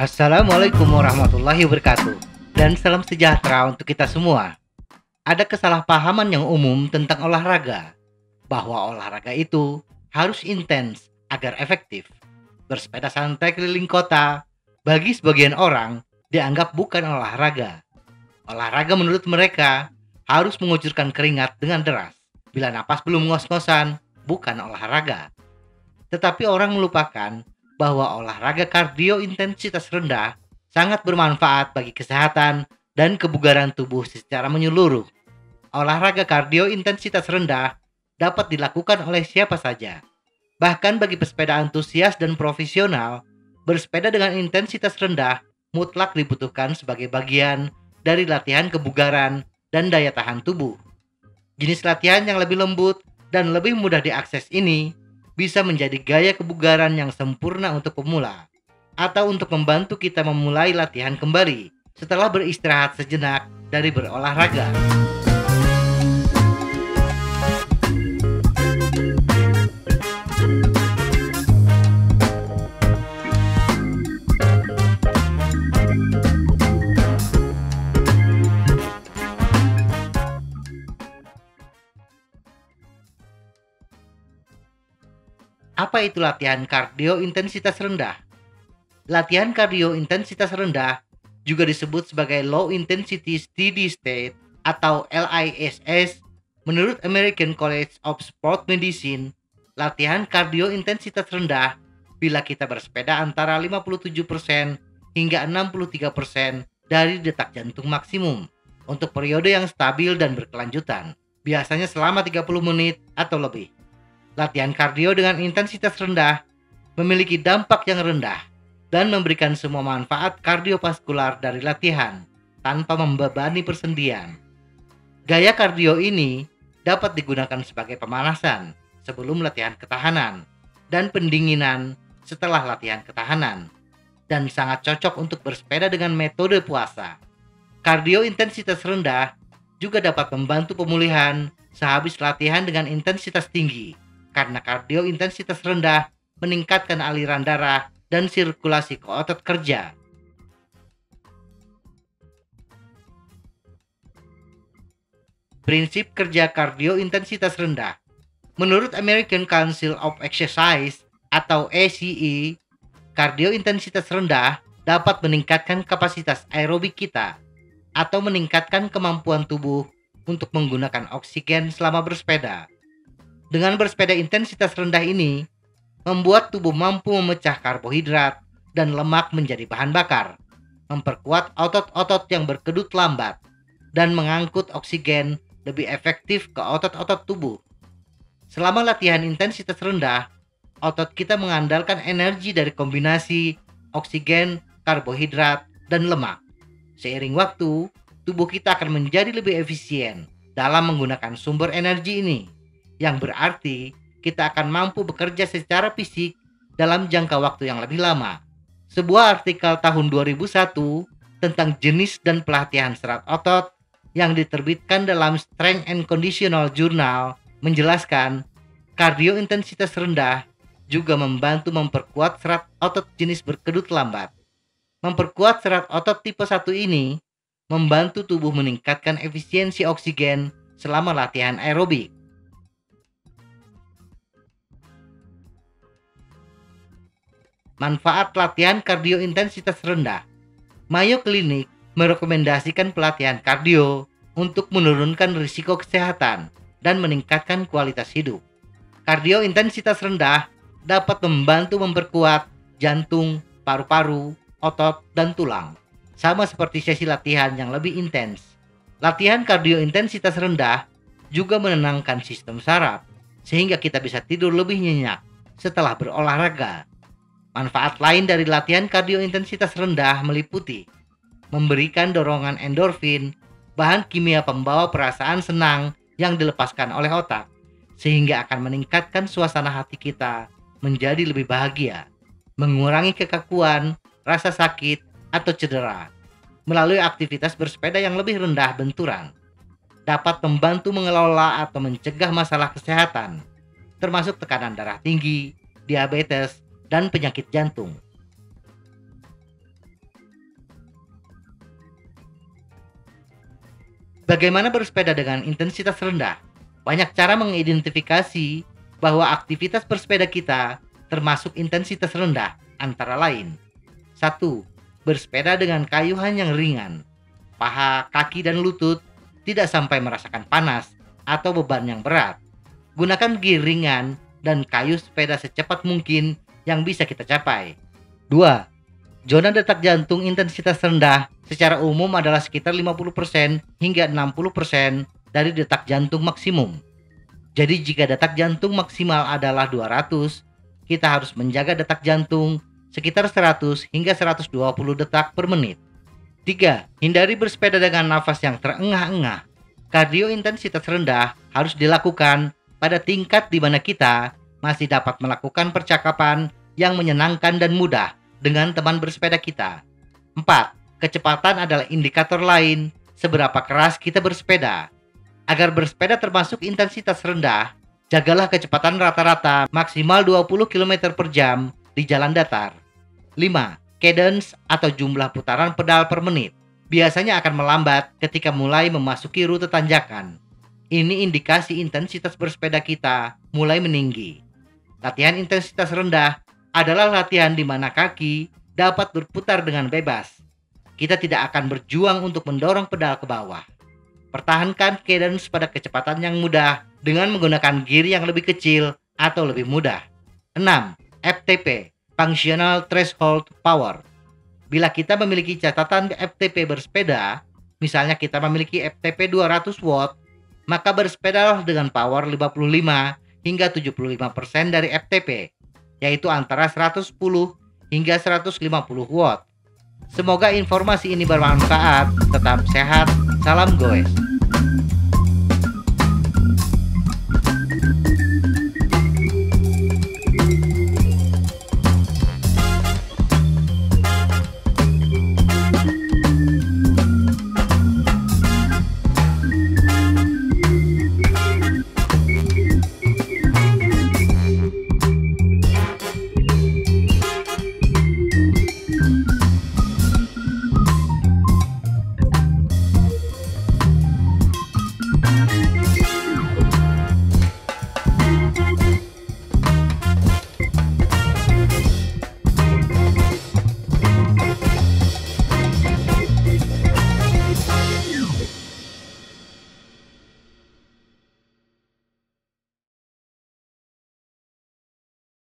Assalamualaikum warahmatullahi wabarakatuh, dan salam sejahtera untuk kita semua. Ada kesalahpahaman yang umum tentang olahraga, bahwa olahraga itu harus intens agar efektif. Bersepeda santai keliling kota, bagi sebagian orang, dianggap bukan olahraga. Olahraga menurut mereka harus mengucurkan keringat dengan deras. Bila napas belum ngos-ngosan, bukan olahraga. Tetapi orang melupakan bahwa olahraga kardio intensitas rendah sangat bermanfaat bagi kesehatan dan kebugaran tubuh secara menyeluruh. Olahraga kardio intensitas rendah dapat dilakukan oleh siapa saja. Bahkan bagi pesepeda antusias dan profesional, bersepeda dengan intensitas rendah mutlak dibutuhkan sebagai bagian dari latihan kebugaran dan daya tahan tubuh. Jenis latihan yang lebih lembut dan lebih mudah diakses ini bisa menjadi gaya kebugaran yang sempurna untuk pemula, atau untuk membantu kita memulai latihan kembali setelah beristirahat sejenak dari berolahraga. Apa itu latihan kardio intensitas rendah? Latihan kardio intensitas rendah juga disebut sebagai Low Intensity Steady State atau LISS. Menurut American College of Sport Medicine, latihan kardio intensitas rendah bila kita bersepeda antara 57% hingga 63% dari detak jantung maksimum untuk periode yang stabil dan berkelanjutan, biasanya selama 30 menit atau lebih. Latihan kardio dengan intensitas rendah memiliki dampak yang rendah dan memberikan semua manfaat kardiovaskular dari latihan tanpa membebani persendian. Gaya kardio ini dapat digunakan sebagai pemanasan sebelum latihan ketahanan dan pendinginan setelah latihan ketahanan, dan sangat cocok untuk bersepeda dengan metode puasa. Kardio intensitas rendah juga dapat membantu pemulihan sehabis latihan dengan intensitas tinggi, karena kardio intensitas rendah meningkatkan aliran darah dan sirkulasi ke otot kerja. Prinsip kerja kardio intensitas rendah. Menurut American Council of Exercise atau ACE, kardio intensitas rendah dapat meningkatkan kapasitas aerobik kita atau meningkatkan kemampuan tubuh untuk menggunakan oksigen selama bersepeda. Dengan bersepeda intensitas rendah ini, membuat tubuh mampu memecah karbohidrat dan lemak menjadi bahan bakar, memperkuat otot-otot yang berkedut lambat, dan mengangkut oksigen lebih efektif ke otot-otot tubuh. Selama latihan intensitas rendah, otot kita mengandalkan energi dari kombinasi oksigen, karbohidrat, dan lemak. Seiring waktu, tubuh kita akan menjadi lebih efisien dalam menggunakan sumber energi ini, yang berarti kita akan mampu bekerja secara fisik dalam jangka waktu yang lebih lama. Sebuah artikel tahun 2001 tentang jenis dan pelatihan serat otot yang diterbitkan dalam Strength and Conditional Journal menjelaskan kardio intensitas rendah juga membantu memperkuat serat otot jenis berkedut lambat. Memperkuat serat otot tipe 1 ini membantu tubuh meningkatkan efisiensi oksigen selama latihan aerobik. Manfaat latihan kardio intensitas rendah. Mayo Clinic merekomendasikan pelatihan kardio untuk menurunkan risiko kesehatan dan meningkatkan kualitas hidup. Kardio intensitas rendah dapat membantu memperkuat jantung, paru-paru, otot, dan tulang, sama seperti sesi latihan yang lebih intens. Latihan kardio intensitas rendah juga menenangkan sistem saraf, sehingga kita bisa tidur lebih nyenyak setelah berolahraga. Manfaat lain dari latihan kardio intensitas rendah meliputi memberikan dorongan endorfin, bahan kimia pembawa perasaan senang yang dilepaskan oleh otak, sehingga akan meningkatkan suasana hati kita menjadi lebih bahagia, mengurangi kekakuan, rasa sakit, atau cedera, melalui aktivitas bersepeda yang lebih rendah benturan, dapat membantu mengelola atau mencegah masalah kesehatan, termasuk tekanan darah tinggi, diabetes, dan penyakit jantung. Bagaimana bersepeda dengan intensitas rendah? Banyak cara mengidentifikasi bahwa aktivitas bersepeda kita termasuk intensitas rendah, antara lain: 1. Bersepeda dengan kayuhan yang ringan. Paha, kaki, dan lutut tidak sampai merasakan panas atau beban yang berat. Gunakan gear ringan dan kayu sepeda secepat mungkin yang bisa kita capai. 2. Zona detak jantung intensitas rendah secara umum adalah sekitar 50% hingga 60% dari detak jantung maksimum. Jadi jika detak jantung maksimal adalah 200, kita harus menjaga detak jantung sekitar 100 hingga 120 detak per menit. 3. Hindari bersepeda dengan nafas yang terengah-engah. Kardio intensitas rendah harus dilakukan pada tingkat di mana kita masih dapat melakukan percakapan yang menyenangkan dan mudah dengan teman bersepeda kita. 4. Kecepatan adalah indikator lain seberapa keras kita bersepeda. Agar bersepeda termasuk intensitas rendah, jagalah kecepatan rata-rata maksimal 20 km per jam di jalan datar. 5. Cadence atau jumlah putaran pedal per menit biasanya akan melambat ketika mulai memasuki rute tanjakan. Ini indikasi intensitas bersepeda kita mulai meninggi. Latihan intensitas rendah adalah latihan di mana kaki dapat berputar dengan bebas. Kita tidak akan berjuang untuk mendorong pedal ke bawah. Pertahankan cadence pada kecepatan yang mudah dengan menggunakan gear yang lebih kecil atau lebih mudah. 6. FTP, Functional Threshold Power. Bila kita memiliki catatan FTP bersepeda, misalnya kita memiliki FTP 200 watt, maka bersepedalah dengan power 55 hingga 75% dari FTP, yaitu antara 110 hingga 150 watt. Semoga informasi ini bermanfaat. Tetap sehat, salam goes.